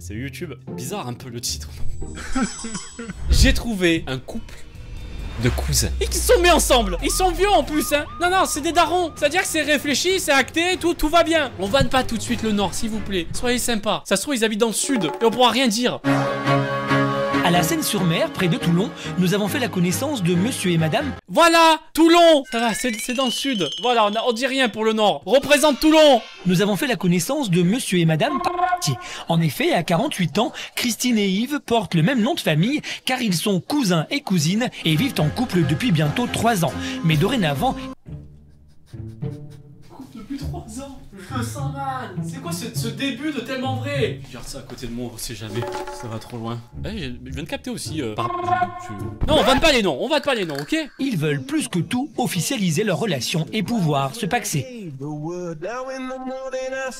C'est YouTube. Bizarre un peu le titre. J'ai trouvé un couple de cousins. Et qui se sont mis ensemble. Ils sont vieux en plus, hein. Non, non, c'est des darons. C'est-à-dire que c'est réfléchi, c'est acté, tout va bien. On vanne pas tout de suite le nord, s'il vous plaît. Soyez sympa. Ça se trouve, ils habitent dans le sud et on pourra rien dire. À la Seine-sur-Mer, près de Toulon, nous avons fait la connaissance de monsieur et madame. Voilà, Toulon. Ça va, c'est dans le sud. Voilà, on dit rien pour le nord. Représente Toulon. Nous avons fait la connaissance de monsieur et madame Parti. En effet, à 48 ans, Christine et Yves portent le même nom de famille car ils sont cousins et cousines et vivent en couple depuis bientôt 3 ans. Mais dorénavant... Depuis 3 ans, je le sens mal. C'est quoi ce début de tellement vrai? Je garde ça à côté de moi, on sait jamais. Ça va trop loin. Eh, je viens de capter aussi. Non, on vanne pas les noms, ok? Ils veulent plus que tout officialiser leur relation et pouvoir se paxer.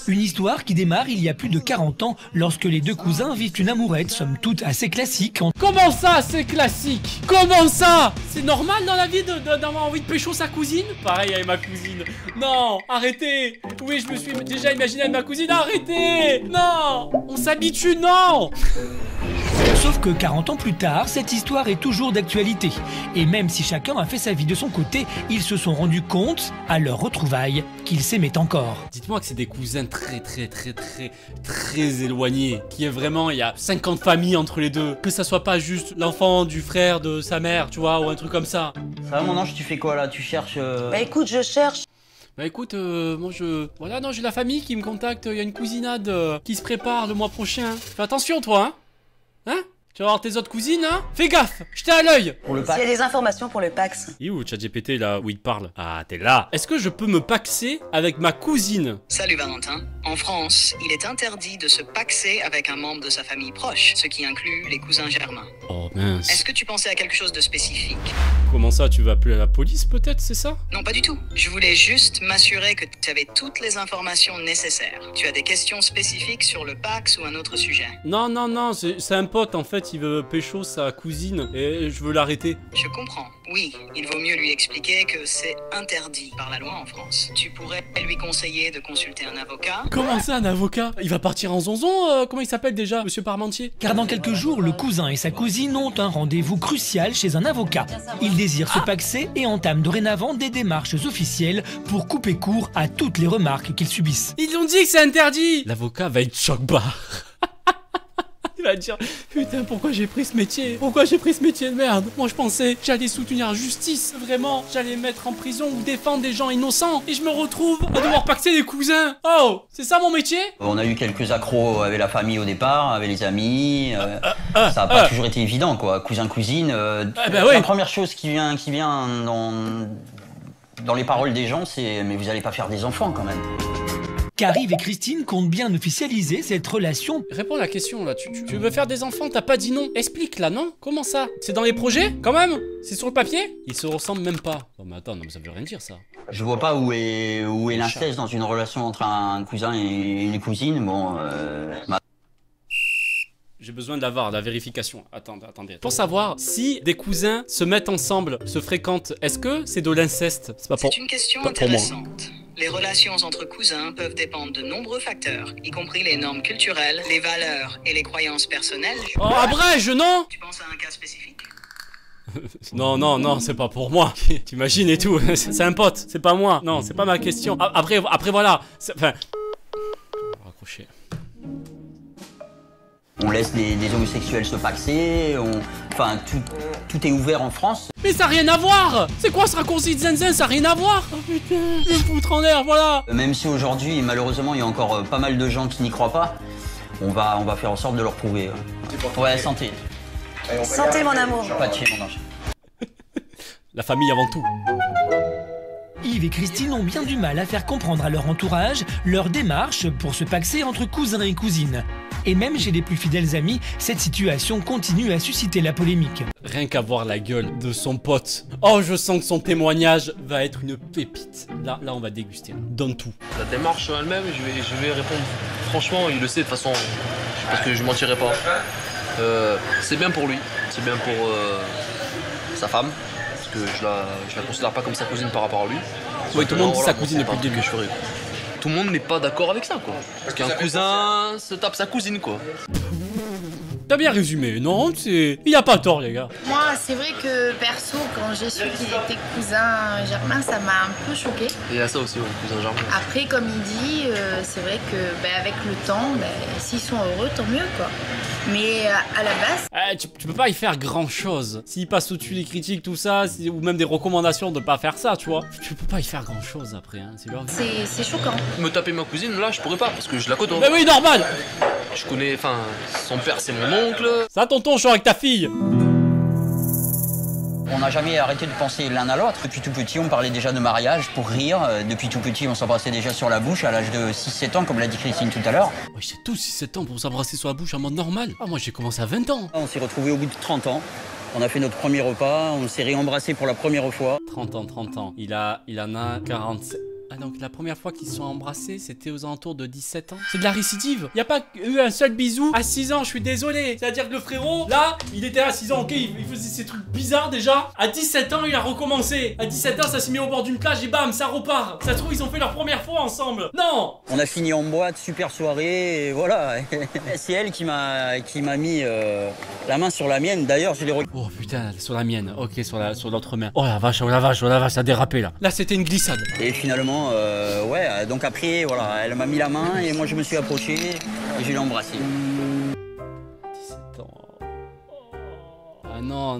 Une histoire qui démarre il y a plus de 40 ans lorsque les deux cousins vivent une amourette somme toute assez classique. Comment ça, c'est classique? Comment ça? C'est normal dans la vie d'avoir envie de pécho sa cousine? Pareil avec ma cousine. Non, arrêtez. Oui, je me suis déjà imaginé avec ma cousine. Arrêtez. Non, on s'habitue, non. Sauf que 40 ans plus tard, cette histoire est toujours d'actualité. Et même si chacun a fait sa vie de son côté, ils se sont rendus compte, à leur retrouvailles, qu'ils s'aimaient encore. Dites-moi que c'est des cousins très éloignés. Qui est vraiment, il y a 50 familles entre les deux. Que ça soit pas juste l'enfant du frère de sa mère, tu vois, ou un truc comme ça. Ça va mon ange, tu fais quoi là? Tu cherches Bah écoute, je cherche. Bah écoute, moi Voilà, non, j'ai la famille qui me contacte, il y a une cousinade qui se prépare le mois prochain. Fais attention toi, hein? Hein? Tu vas voir tes autres cousines, hein? Fais gaffe, jetez à l'œil. pour le S'il y pack? a des informations pour le Pax. Il est où ChatGPT là où il te parle? Ah, t'es là. Est-ce que je peux me paxer avec ma cousine? Salut Valentin. En France, il est interdit de se paxer avec un membre de sa famille proche, ce qui inclut les cousins germains. Oh mince. Est-ce que tu pensais à quelque chose de spécifique? Comment ça, tu vas appeler la police peut-être, c'est ça? Non, pas du tout. Je voulais juste m'assurer que tu avais toutes les informations nécessaires. Tu as des questions spécifiques sur le Pax ou un autre sujet? Non, c'est un pote en fait, il veut pécho sa cousine et je veux l'arrêter. Je comprends. Oui, il vaut mieux lui expliquer que c'est interdit par la loi en France. Tu pourrais lui conseiller de consulter un avocat. Comment ça, un avocat? Il va partir en zonzon, comment il s'appelle déjà, monsieur Parmentier? Car dans quelques jours, le cousin et sa cousine ont un rendez-vous crucial chez un avocat. Ils désirent se paxer et entament dorénavant des démarches officielles pour couper court à toutes les remarques qu'ils subissent. Ils ont dit que c'est interdit. L'avocat va être choc-barre. Il va dire, putain, pourquoi j'ai pris ce métier? Pourquoi j'ai pris ce métier de merde? Moi, je pensais que j'allais soutenir la justice, vraiment. J'allais mettre en prison ou défendre des gens innocents. Et je me retrouve à devoir paxer des cousins. Oh, c'est ça mon métier? On a eu quelques accros avec la famille au départ, avec les amis. Ça n'a pas toujours été évident quoi. Cousin, cousine. bah ouais. La première chose qui vient dans les paroles des gens, c'est mais vous allez pas faire des enfants quand même. Car Yves et Christine comptent bien officialiser cette relation. Réponds à la question là, tu veux faire des enfants, t'as pas dit non. Explique là, non? Comment ça? C'est dans les projets? Quand même? C'est sur le papier? Ils se ressemblent même pas. Non mais attends, non mais ça veut rien dire ça. Je vois pas où est l'inceste dans une relation entre un cousin et une cousine. Bon, J'ai besoin d'avoir la vérification. Attendez. Pour savoir si des cousins se mettent ensemble, se fréquentent, est-ce que c'est de l'inceste? C'est pas pour... C'est une question pas pour moi. intéressante. Les relations entre cousins peuvent dépendre de nombreux facteurs, y compris les normes culturelles, les valeurs et les croyances personnelles. Oh, abrège, non? Tu penses à un cas spécifique? Non, c'est pas pour moi. T'imagines et tout. C'est un pote, c'est pas moi. Non, c'est pas ma question. Après voilà. Enfin... Raccrocher. on laisse des homosexuels se paxer. Enfin, tout est ouvert en France. Mais ça a rien à voir. C'est quoi ce raccourci de zinzin? Ça a rien à voir. Oh putain, je vais me foutre en l'air, voilà. Même si aujourd'hui, malheureusement, il y a encore pas mal de gens qui n'y croient pas, on va faire en sorte de leur prouver. Ouais, santé. Santé mon amour. Pas de chier, mon ange. La famille avant tout. Yves et Christine ont bien du mal à faire comprendre à leur entourage leur démarche pour se paxer entre cousins et cousines. Et même chez les plus fidèles amis, cette situation continue à susciter la polémique. Rien qu'à voir la gueule de son pote. Oh, je sens que son témoignage va être une pépite. Là, on va déguster. Donne tout. La démarche elle-même, je vais répondre franchement, il le sait de toute façon, parce que je mentirai pas. C'est bien pour lui, c'est bien pour sa femme, parce que je la considère pas comme sa cousine par rapport à lui. Oui, tout le monde dit sa Voilà, cousine c'est depuis pas le un truc début. que je ferai. tout le monde n'est pas d'accord avec ça, quoi. Parce qu'un cousin se tape sa cousine, quoi. T'as bien résumé, non? Il a pas tort, les gars. Moi, c'est vrai que perso, quand j'ai su qu'il était cousin germain, ça m'a un peu choqué. Et il y a ça aussi, ouais, cousin germain. Après, comme il dit, c'est vrai que avec le temps, s'ils sont heureux, tant mieux, quoi. Mais à la base... Tu peux pas y faire grand chose. S'il passe au-dessus des critiques, tout ça, ou même des recommandations de pas faire ça, tu vois. Tu peux pas y faire grand chose après, hein. C'est leur vie. C'est choquant. Me taper ma cousine, là, je pourrais pas, parce que je la côtoie. Mais oui, normal. Je connais, enfin, son père, c'est mon oncle. Ça, tonton, je suis avec ta fille. On n'a jamais arrêté de penser l'un à l'autre. Depuis tout petit, on parlait déjà de mariage pour rire. Depuis tout petit, on s'embrassait déjà sur la bouche à l'âge de 6-7 ans, comme l'a dit Christine tout à l'heure. Ouais, j'ai tous 6-7 ans pour s'embrasser sur la bouche en mode normal. Ah, moi, j'ai commencé à 20 ans. On s'est retrouvés au bout de 30 ans. On a fait notre premier repas, on s'est réembrassé pour la première fois. 30 ans. Il en a 47. Ah, donc la première fois qu'ils se sont embrassés, c'était aux alentours de 17 ans. C'est de la récidive. Il n'y a pas eu un seul bisou à 6 ans, je suis désolé. C'est-à-dire que le frérot, là, il était à 6 ans, ok, il faisait ces trucs bizarres déjà. À 17 ans, il a recommencé. À 17 ans, ça s'est mis au bord d'une plage et bam, ça repart. Ça se trouve, ils ont fait leur première fois ensemble. Non! On a fini en boîte, super soirée, et voilà. C'est elle qui m'a mis la main sur la mienne. D'ailleurs, je l'ai Oh putain, sur la mienne. Ok, sur l'autre main. Oh la vache, ça a dérapé là. Là, c'était une glissade. Et finalement, ouais, donc après, voilà, elle m'a mis la main et moi je me suis approché et je l'ai embrassé. 17 ans. Ah non,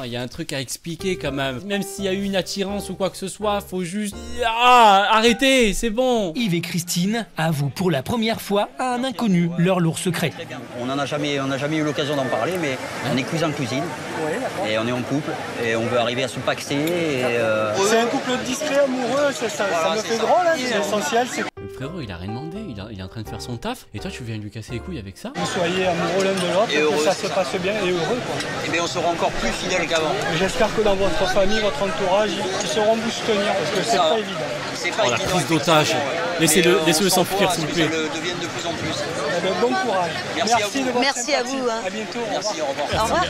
il y a un truc à expliquer quand même. Même s'il y a eu une attirance ou quoi que ce soit, faut juste... Ah, arrêtez, c'est bon. Yves et Christine avouent pour la première fois à un inconnu leur lourd secret. Très bien. On n'a jamais eu l'occasion d'en parler, mais on est cousin-cousine. Et on est en couple et on veut arriver à se paxer. C'est un couple discret, amoureux, ça me fait grand là, c'est essentiel. Le frérot, il a rien demandé, il est en train de faire son taf, et toi tu viens lui casser les couilles avec ça? Vous soyez amoureux l'un de l'autre, que ça se passe bien et heureux, quoi. Et bien on sera encore plus fidèles qu'avant. J'espère que dans votre famille, votre entourage, ils sauront vous soutenir, parce que c'est pas évident. C'est pas la évident, prise d'otage. Laissez-le s'enfuir, s'il vous plaît. Ça le devienne de plus en plus. Eh ben, bon courage. Merci à vous. Merci à vous. Hein. À bientôt. Merci, au revoir. Au revoir.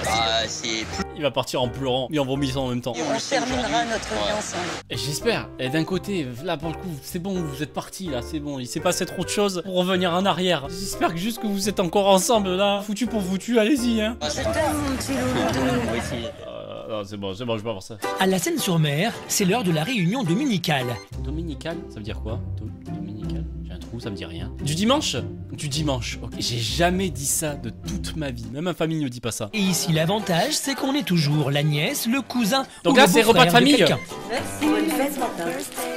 Il va partir en pleurant et en vomissant en même temps. On terminera notre vie ensemble. Et j'espère. Et d'un côté, là pour le coup, c'est bon, vous êtes partis là, c'est bon. Il s'est passé trop de choses pour revenir en arrière. J'espère que juste que vous êtes encore ensemble là. Foutu pour foutu, allez-y hein. Je t'aime mon petit loulou. Non, c'est bon, je peux pas voir ça. À la Seine-sur-Mer, c'est l'heure de la réunion dominicale. Dominical, ça veut dire quoi? Dominical? J'ai un trou, ça me dit rien. Du dimanche? Du dimanche, ok. J'ai jamais dit ça de toute ma vie. Même ma famille ne dit pas ça. Et ici, l'avantage, c'est qu'on est toujours la nièce, le cousin donc ou là, le c'est repas de beau-frère famille. quelqu'un. Merci, bonne fête, Martin.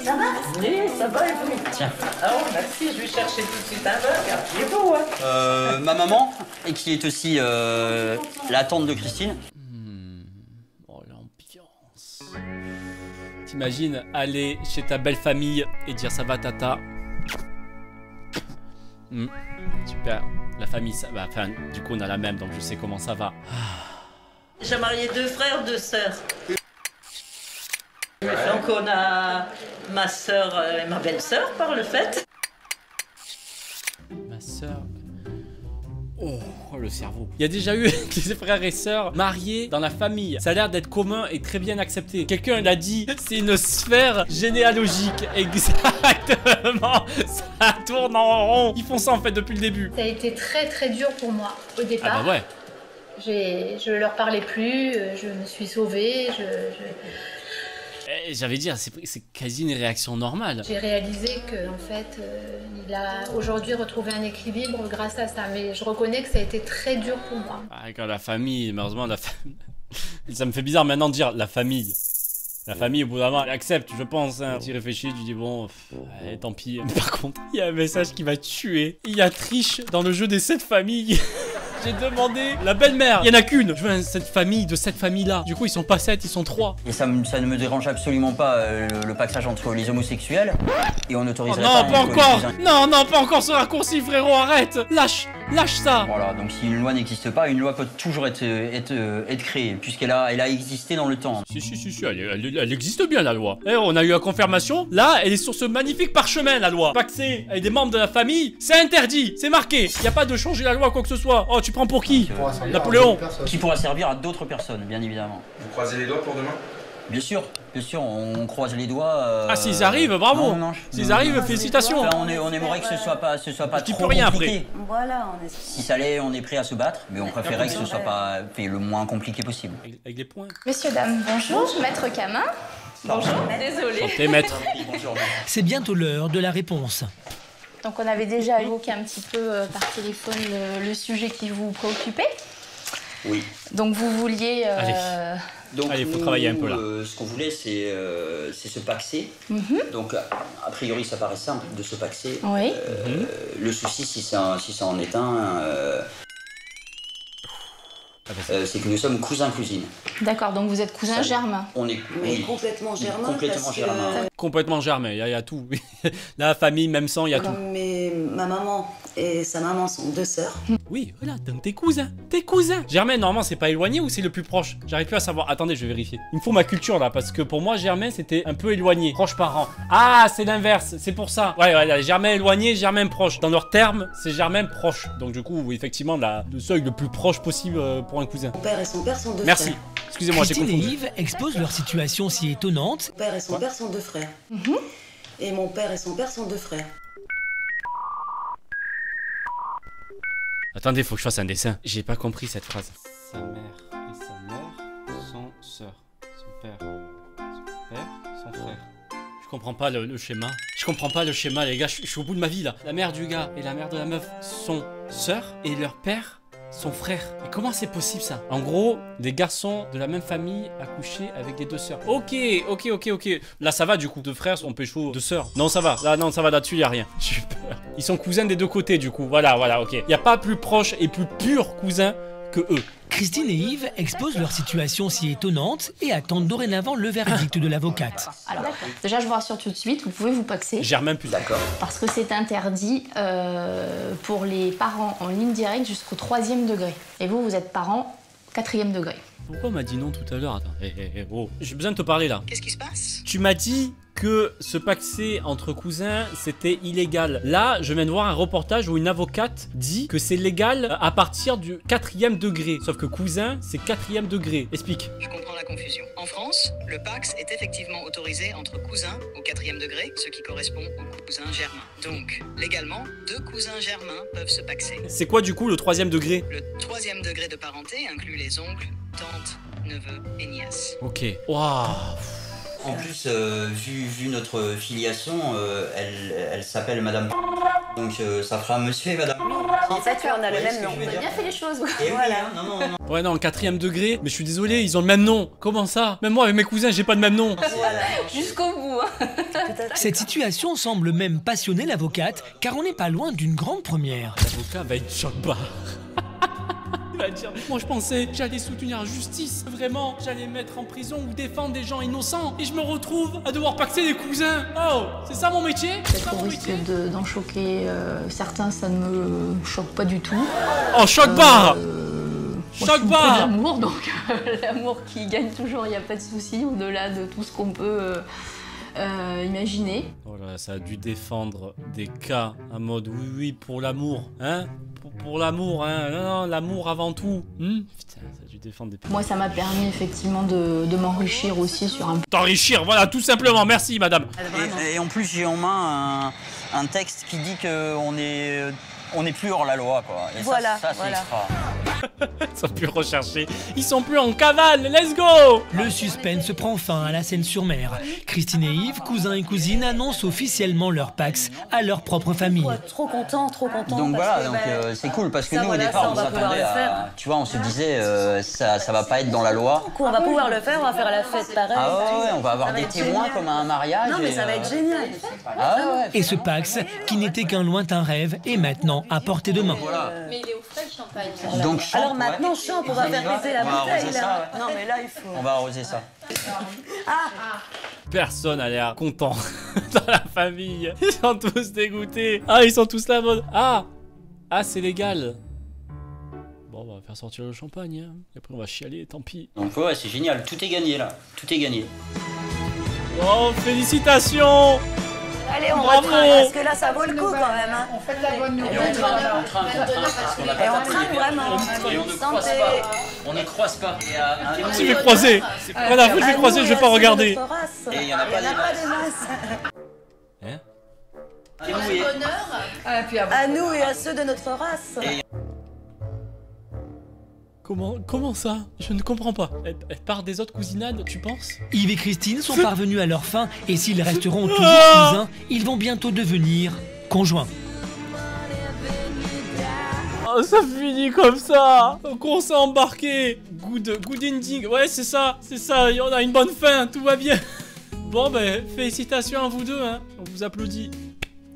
Ça va? Oui, ça va et vous? Tiens. Ah oh, merci, je vais chercher tout de suite un burger. Il est beau, hein? Ma maman, et qui est aussi la tante de Christine. Oh, l'ambiance. T'imagines aller chez ta belle famille et dire ça va tata. Super. La famille, ça va. Enfin, du coup, on a la même, donc je sais comment ça va. J'ai marié 2 frères, 2 sœurs. Donc on a ma sœur et ma belle-sœur par le fait. Ma sœur. Oh, le cerveau. Il y a déjà eu des frères et sœurs mariés dans la famille. Ça a l'air d'être commun et très bien accepté. Quelqu'un l'a dit, c'est une sphère généalogique. Exactement. Ça tourne en rond. Ils font ça en fait depuis le début. Ça a été très très dur pour moi au départ. Ah bah ouais. Je leur parlais plus, je me suis sauvée, J'allais dire, c'est quasi une réaction normale. J'ai réalisé que en fait, il a aujourd'hui retrouvé un équilibre grâce à ça. Mais je reconnais que ça a été très dur pour moi. Ah, quand la famille, malheureusement, la famille... Ça me fait bizarre maintenant de dire la famille. La famille, au bout d'un moment, elle accepte, je pense. Hein. Tu réfléchis, tu dis bon, allez, tant pis. Mais par contre, il y a un message qui m'a tué. Il y a triche dans le jeu des 7 familles. J'ai demandé la belle-mère. Il y en a qu'une. Je veux cette famille de cette famille-là. Du coup, ils sont pas 7, ils sont 3. Et ça ne me dérange absolument pas le paxage entre les homosexuels. Et on n'autoriserait pas. Non, pas encore. Non, pas encore ce raccourci, frérot. Arrête. Lâche ça. Voilà, donc si une loi n'existe pas, une loi peut toujours être créée, puisqu'elle a existé dans le temps. Si, elle existe bien, la loi. Eh, on a eu la confirmation. Là, elle est sur ce magnifique parchemin, la loi. Paxer avec des membres de la famille, c'est interdit. C'est marqué. Il n'y a pas de changer la loi, quoi que ce soit. Oh, tu prends pour qui? Napoléon. Qui pourra servir à d'autres personnes, bien évidemment. Vous croisez les doigts pour demain? Bien sûr, on croise les doigts. Ah, s'ils arrivent, bravo. S'ils arrivent, félicitations. Enfin, on aimerait que ce soit pas tu trop peux rien compliqué. après. Voilà, Si ça l'est, on est prêt à se battre, mais on préférait que ce soit pas fait le moins compliqué possible. Avec les points. Messieurs, dames, bonjour. Maître Camin. Bonjour, désolé. Santé, maître. C'est bientôt l'heure de la réponse. Donc on avait déjà évoqué un petit peu par téléphone le sujet qui vous préoccupait. Oui. Donc vous vouliez... Donc, allez, il faut travailler un peu là. Ce qu'on voulait, c'est se paxer. Donc, a priori, ça paraît simple de se paxer. Oui. Le souci, si ça en est un, c'est que nous sommes cousins-cousines. D'accord, donc vous êtes cousins germains. On est complètement germains. Complètement germains. Complètement germain, il y a tout. La famille, même sang, il y a tout. Mais ma maman et sa maman sont 2 sœurs. Oui, voilà, donc tes cousins. Germain, normalement, c'est pas éloigné ou c'est le plus proche? J'arrive plus à savoir. Attendez, je vais vérifier. Il me faut ma culture là, parce que pour moi, Germain, c'était un peu éloigné. Proche parent. Ah, c'est l'inverse, c'est pour ça. Ouais, Germain éloigné, Germain proche. Dans leurs termes, c'est Germain proche. Donc du coup, effectivement, le seuil le plus proche possible pour un cousin. Mon père et son père sont 2 frères. Merci. Excusez-moi, j'ai Christine et confondu. Yves exposent leur situation si étonnante. Mon père et son père sont 2 frères. Et mon père et son père sont 2 frères. Attendez, faut que je fasse un dessin. J'ai pas compris cette phrase. Sa mère et sa mère sont sœurs. Son père, son frère. Je comprends pas le schéma. Je comprends pas le schéma, les gars. Je suis au bout de ma vie là. La mère du gars et la mère de la meuf sont sœurs et leur père son frère. Mais comment c'est possible ça? En gros, des garçons de la même famille accouchés avec des 2 sœurs. Ok. Là ça va du coup, 2 frères, on pécho 2 sœurs. Non ça va, là-dessus y a rien. J'ai peur. Ils sont cousins des 2 côtés du coup. Voilà, ok. Y a pas plus proche et plus pur cousin que eux. Christine et Yves exposent leur situation si étonnante et attendent dorénavant le verdict de l'avocate. Alors, déjà je vous rassure tout de suite, vous pouvez vous paxer. Germain plus. D'accord. Parce que c'est interdit pour les parents en ligne directe jusqu'au 3e degré. Et vous êtes parents 4e degré. Pourquoi on m'a dit non tout à l'heure? Attends, oh. J'ai besoin de te parler là. Qu'est-ce qui se passe? Tu m'as dit que se paxer entre cousins, c'était illégal. Là, je viens de voir un reportage où une avocate dit que c'est légal à partir du 4e degré. Sauf que cousin, c'est 4e degré. Explique. Je comprends la confusion. En France, le pax est effectivement autorisé entre cousins au 4e degré, ce qui correspond aux cousins germains. Donc, légalement, 2 cousins germains peuvent se paxer. C'est quoi du coup le 3e degré? Le 3e degré de parenté inclut les oncles, tantes, neveux et nièces. Ok. Waouh. En plus, vu notre filiation, elle s'appelle Madame. Donc ça fera monsieur et Madame. En fait, on a le même nom. On a bien fait les choses. Et Voilà. oui, non. Ouais, non, 4e degré. Mais je suis désolé, ils ont le même nom. Comment ça? Même moi, avec mes cousins, j'ai pas le même nom. Jusqu'au bout. Cette situation semble même passionner l'avocate, car on n'est pas loin d'une grande première. L'avocat va être choc-barre. Il va dire, moi je pensais que j'allais soutenir la justice. Vraiment, j'allais mettre en prison ou défendre des gens innocents. Et je me retrouve à devoir paxer des cousins. Oh, c'est ça mon métier? Peut-être au risque d'en choquer certains, ça ne me choque pas du tout. Oh, choc-barre! Choc-barre! L'amour, donc l'amour qui gagne toujours, il n'y a pas de souci, au-delà de tout ce qu'on peut imaginer. Oh là, ça a dû défendre des cas en mode oui, pour l'amour, hein? Pour l'amour, hein? Non, l'amour avant tout. Putain, ça a dû défendre des... Moi, ça m'a permis effectivement de m'enrichir aussi sur un... T'enrichir, voilà, tout simplement, merci madame. Et en plus, j'ai en main un texte qui dit qu'on est plus hors la loi, quoi. Et Voilà, ça c'est extra. Ils sont plus recherchés, ils sont plus en cavale, let's go! Le suspense prend fin à la Seine-sur-Mer. Christine et Yves, cousins et cousines, annoncent officiellement leur pax à leur propre famille. Trop content. Donc voilà, donc c'est cool parce que nous au départ on s'attendait à... Tu vois, on se disait ça va pas être dans la loi. Du coup, on va pouvoir le faire, on va faire la fête pareil. Ah ouais, on va avoir des témoins comme à un mariage. Non mais ça va être génial. Ah ouais. Et ce pax, qui n'était qu'un lointain rêve, est maintenant à portée de main. Voilà. Mais il est au frais le champagne. Donc Alors maintenant, champ, on va faire péter la On va bouteille arroser là. ça, ouais. Non mais là, il faut... On va arroser ça. Personne a l'air content dans la famille. Ils sont tous dégoûtés. Ah, ils sont tous là en mode... Ah, c'est légal. Bon, on va faire sortir le champagne, hein. Et après on va chialer, tant pis. Donc ouais, c'est génial, tout est gagné là. Tout est gagné. Oh, félicitations! Allez, on Bravo. retraite, parce que là, ça vaut le coup quand même. Hein. On fait de la bonne Et nourriture. on trinque, parce qu'on n'a pas Et on tapé trinque les vraiment. Et on ne croise Santé. pas. On ne croise pas. Je vais croiser. Voilà, je vais croiser, je vais pas regarder. Et il n'y en a pas des masses. Hein? Kenoué. À nous et à ceux de notre race. Comment ça? Je ne comprends pas. Elle part des autres cousinades, tu penses? Yves et Christine sont parvenus à leur fin et s'ils resteront toujours cousins, ils vont bientôt devenir conjoints. Oh, ça finit comme ça. On s'est embarqué. Good ending. Ouais, c'est ça. On a une bonne fin. Tout va bien. Bon, ben, félicitations à vous deux. Hein. On vous applaudit.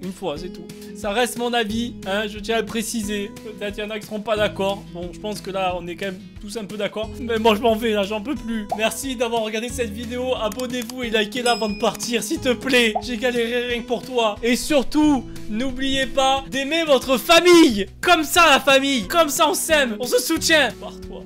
Une fois, c'est tout. Ça reste mon avis, hein, je tiens à le préciser. Peut-être il y en a qui seront pas d'accord. Bon, je pense que là, on est quand même tous un peu d'accord. Mais moi, je m'en vais, là, j'en peux plus. Merci d'avoir regardé cette vidéo. Abonnez-vous et likez-la avant de partir, s'il te plaît. J'ai galéré rien que pour toi. Et surtout, n'oubliez pas d'aimer votre famille. Comme ça, la famille. Comme ça, on s'aime. On se soutient. Pars-toi.